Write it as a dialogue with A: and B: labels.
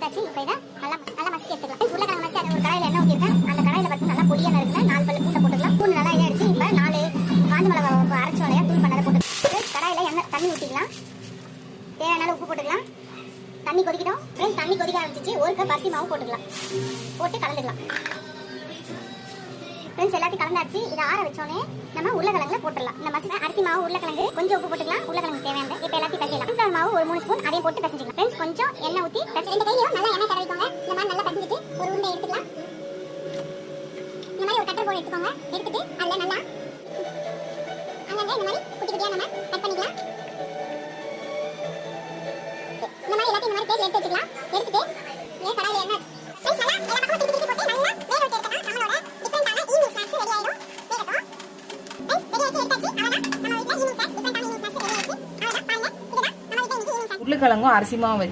A: கலந்தாச்சு. இப்போ இதை நல்லா நல்லா மசிச்சு எடுத்துக்கலாம். உருளைக்கிழங்கு மசிச்சு அது ஒரு கடாயில் எண்ணெய் ஊற்றிருக்கேன். அந்த கடாயில் பார்த்து நல்லா பொடியாக நறுக்குல 4 பல்லு பூண்டை போட்டுக்கலாம். பூண்டு நல்லா இதை அடிச்சு இப்போ 4 காஞ்ச மிளகா அரைச்சி வளையா தூள் பண்ணதை போட்டு கடாயில் எண்ணெய் தண்ணி ஊற்றிக்கலாம். தேவையான உப்பு போட்டுக்கலாம். தண்ணி கொதிக்கணும். ஃப்ரெண்ட்ஸ் தண்ணி கொதிக்க ஆரம்பிச்சிச்சு. 1 கப் அரிசி மாவு போட்டுக்கலாம். போட்டு கலந்துக்கலாம். ஃப்ரெண்ட்ஸ் எல்லாத்தையும் கலந்தாச்சு. இதை ஆற வச்சோன்னே நம்ம உருளைக்கிழங்குல போட்டுடலாம். இந்த மசின அரிசி மாவு உருளைக்கிழங்கு கொஞ்சம் உப்பு போட்டுக்கலாம். உருளைக்கிழங்கு தேவையான இப்போ எல்லாத்தையும் பசையலாம். உருளைக்கிழங்கு மாவு ஒரு 3 ஸ்பூன் அதையும் போட்டு பசைஞ்சிக்கலாம். ஃப்ரெண்ட்ஸ் கொஞ்சம் எண்ணெய் ஊற்றி 2 கையிலும் நல்லா எண்ணெய் தடவிக்கோங்க. இந்த மாதிரி நல்லா பசஞ்சிட்டு ஒரு உருண்டை எடுத்துக்கலாம். இந்த மாதிரி ஒரு கட்டர் போர்டு எடுத்துக்கோங்க. எடுத்துட்டு அதில் நல்லா அங்கங்கே இந்த மாதிரி குட்டி குட்டியாக நம்ம கட் பண்ணிக்கலாம். இந்த மாதிரி எல்லாத்தையும் இந்த மாதிரி பேசி எடுத்து வச்சுக்கலாம். எடுத்துட்டு ஏன் கடாயில் எண்ணெய்
B: உருளைக்கிழங்கும் அரிசி மாவும் வச்சு